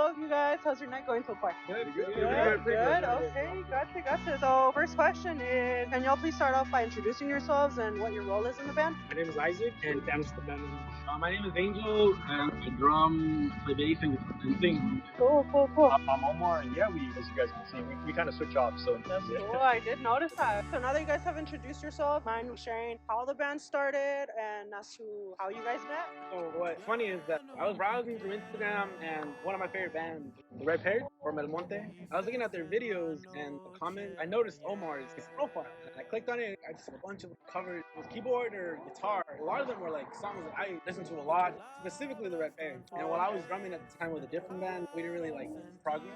hello, you guys. How's your night going so far? Good. Good. Okay, gotcha. So, first question is, can y'all please start off by introducing yourselves and what your role is in the band? My name is Isaac, and that's the band. My name is Angel, and I drum, play bass, and sing. Cool. I'm Omar, and yeah, as you guys can see, we kind of switch off. So That's yeah. cool. I did notice that. So now that you guys have introduced yourself, mind sharing how the band started and as to how you guys met? So what's funny is that I was browsing through Instagram, and one of my favorite bands, the Red Pears or Melmonte, I was looking at their videos and the comments. I noticed Omar's his profile, and I clicked on it. I just saw a bunch of covers with keyboard or guitar. A lot of them were like songs that I listened to a lot, specifically the Red Pears. And while I was drumming at the time with a different band, we didn't really like progress.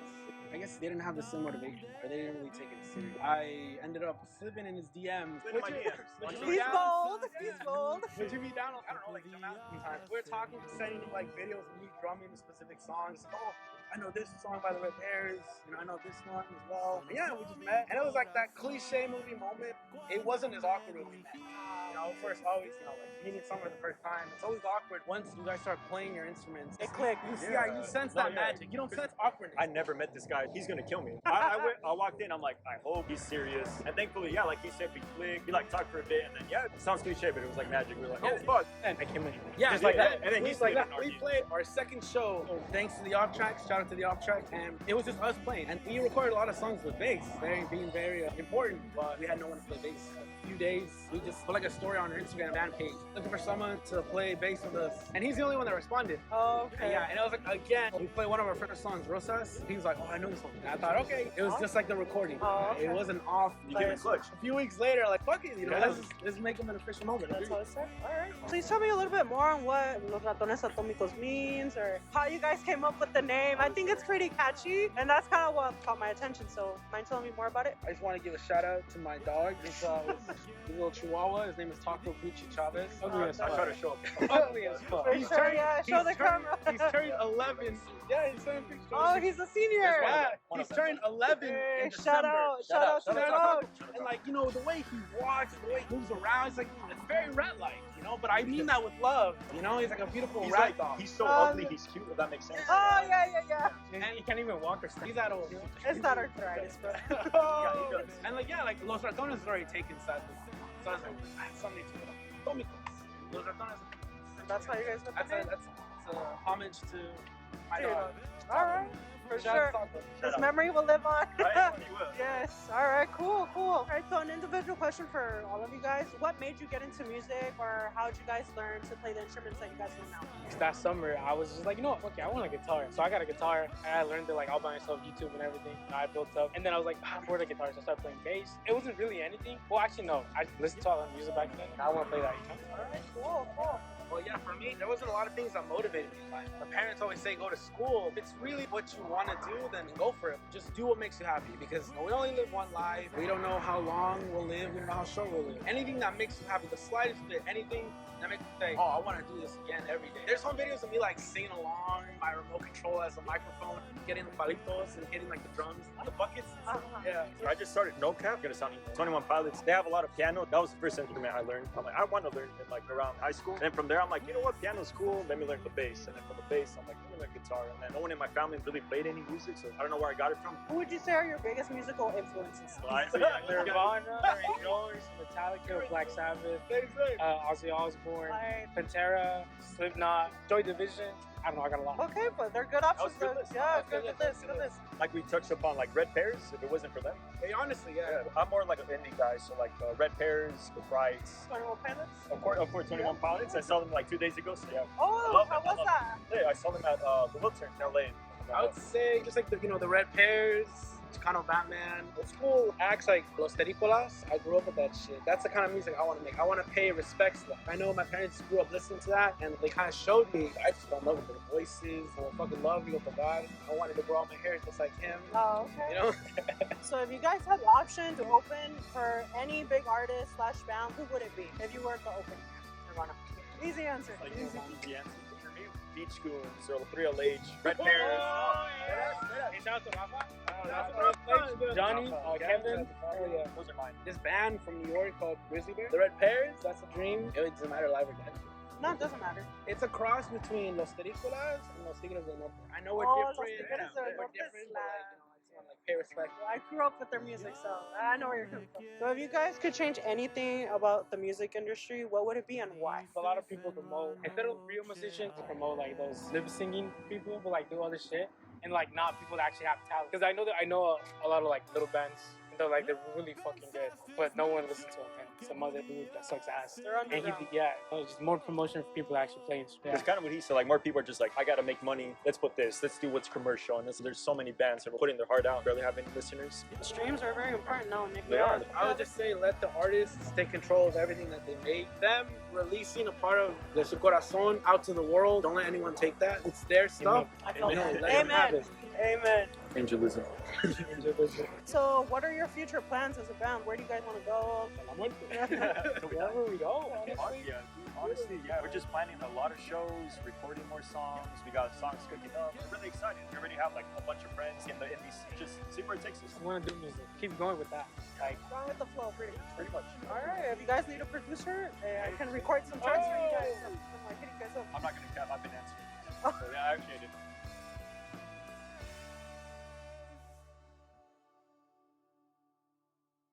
I guess they didn't have the same motivation, or they didn't really take it serious. I ended up slipping in his DMs. He's bold. Would you be down? I don't know, like the mountain time. We're talking, sending him like videos of me drumming specific songs. Oh, I know this song by the Red Pears, I know this one as well. And yeah, we just met, and it was like that cliche movie moment. It wasn't as awkward when we met. First always, like meeting someone for the first time. It's always awkward once you guys start playing your instruments. It click. You sense that magic. You don't sense awkwardness. I never met this guy. He's gonna kill me. I walked in. I'm like, I hope he's serious. And thankfully, yeah, like he said, we clicked. We like talked for a bit, and then yeah, it sounds cliche, but it was like magic. We were like, oh fuck, and I came in. Yeah, just like that. And then he's like that. We played our second show thanks to the off tracks. Shout out to the off track, and it was just us playing. And we recorded a lot of songs with bass, being very important. But we had no one to play bass. A few days, we just put like a story on our Instagram band page, looking for someone to play bass with us, and he's the only one that responded. Oh, okay. And yeah, and it was like, again, we played one of our first songs, Rosas. He was like, oh, I know this song. And I thought, okay, it was just like the recording. Oh, okay. It wasn't off. You give it clutch. A few weeks later, like, fuck it, let's make him an official moment. That's how it started. All right. Please tell me a little bit more on what Los Ratones Atomicos means, or how you guys came up with the name. I think it's pretty catchy, and that's kind of what caught my attention. So, mind telling me more about it? I just want to give a shout out to my dog. This little Chihuahua. His name is Taco Gucci Chavez. I try to show up. Ugly as fuck. Show the camera. He's turned 11. Yeah, he's turned pictures. Oh, he's a senior. Yeah, he's turned 11 in Shout December. out to the dog. And like, the way he walks, the way he moves around, it's like, it's very rat-like, but I mean that with love, he's like a beautiful rat dog. He's so ugly, he's cute, if that makes sense. Oh, yeah. And he can't even walk or stand. He's that old. It's not arthritis, bro. Yeah, he does. And like, Los Ratones is already taken, sadly. So I was like, I had something to it. Atómicos. Los Ratones. That's how you guys got the name? That's a homage to my dog. All right. For sure. This memory will live on. Right? You will. Yes. All right. Cool. All right. So an individual question for all of you guys. What made you get into music, or how did you guys learn to play the instruments that you guys know now? That summer, I was just like, okay, I want a guitar. So I got a guitar, and I learned it like all by myself, YouTube and everything. And I built up, and then I was like, I'm bored of guitar, so I started playing bass. It wasn't really anything. Well, actually, no. I listened to all the music back then, and I want to play that. All right. Cool. Well, yeah, for me, there wasn't a lot of things that motivated me. Like, my parents always say, go to school. If it's really what you want to do, then go for it. Just do what makes you happy, because we only live one life. We don't know how long we'll live. We don't know how short we'll live. Anything that makes you happy, the slightest bit, anything that makes you say, oh, I want to do this again every day. There's some videos of me like singing along, my remote control as a microphone, getting the palitos and hitting like the drums, the buckets. Yeah. I just started no cap. Gonna sound 21 Pilots. They have a lot of piano. That was the first instrument I learned. I'm like, I want to learn it like around high school. And then from there, I'm like, you know what? Piano's cool. Let me learn the bass. And then from the bass, I'm like, let me learn guitar. And then no one in my family really played any music, so I don't know where I got it from. Who would you say are your biggest musical influences? Nirvana, Doors, Metallica, Black Sabbath, Ozzy Osbourne, Pantera, Slipknot, Joy Division. I don't know, I got a lot. Okay, but they're good options. Yeah, good list. Like we touched upon, like Red Pears, if it wasn't for them. Hey, honestly, yeah. I'm more like an indie guy, so like Red Pears, The Brights. 21 Pilots? Of course, 21 Pilots. I saw them like 2 days ago, so yeah. Oh, how was that? Yeah, I saw them at the Hilton in LA. I would say just like the Red Pears, Chicano Batman, old school acts like Los Terrícolas. I grew up with that shit. That's the kind of music I want to make. I want to pay respects to that. I know my parents grew up listening to that, and they kind of showed me. I just fell in love with their voices. I fucking love Vigo God. I wanted to grow out my hair just like him. Oh, okay. So if you guys had the option to open for any big artist / band, who would it be if you were to open? Nirvana. Easy answer. Like, easy answer. For me, Beach Goons or 3LH, Red Pears. Johnny, Kevin. Those are mine. This band from New York called Grizzly Bear. The Red Pears, that's a dream. It doesn't matter live or dead. No, it doesn't matter. It's a cross between Los Terrícolas and Los Tigres del Norte. I know we're Oh, Los different. Tigres del We're Norte different, but slap. like, you know, I just want to like pay respect. I grew up with their music, so I know where you're coming from. So if you guys could change anything about the music industry, what would it be and why? A lot of people promote, instead of real musicians, promote like those lip singing people who like do all this shit, and like not people that actually have talent. Because I know a lot of like little bands, and they're really fucking good, but no one listens to them. And some other dude that sucks ass. They're And underground. just more promotion for people that actually play instruments. It's kind of what he said. Like more people are just like, I gotta make money. Let's put this. Let's do what's commercial. And there's so many bands that are putting their heart out, barely have any listeners. Streams are very important now, Nick. They are. I would just say let the artists take control of everything that they make. Them releasing a part of their su corazón out to the world. Don't let anyone take that. It's their stuff. I felt You know, that. let them have Amen. it. Amen. Angelism. So what are your future plans as a band? Where do you guys want to go? Wherever we go, honestly. Yeah, honestly, yeah. We're just planning a lot of shows, recording more songs. We got songs cooking up. We're really excited. We already have like a bunch of friends in the indie scene. Just see where it takes us. I want to do music. Keep going with that. Like, Gone with the flow, pretty much. Pretty much. All right. If you guys need a producer, I can record some tracks for you guys. I'm like, hit you guys up. I'm not gonna cap. I've been answering. So yeah, I appreciate it.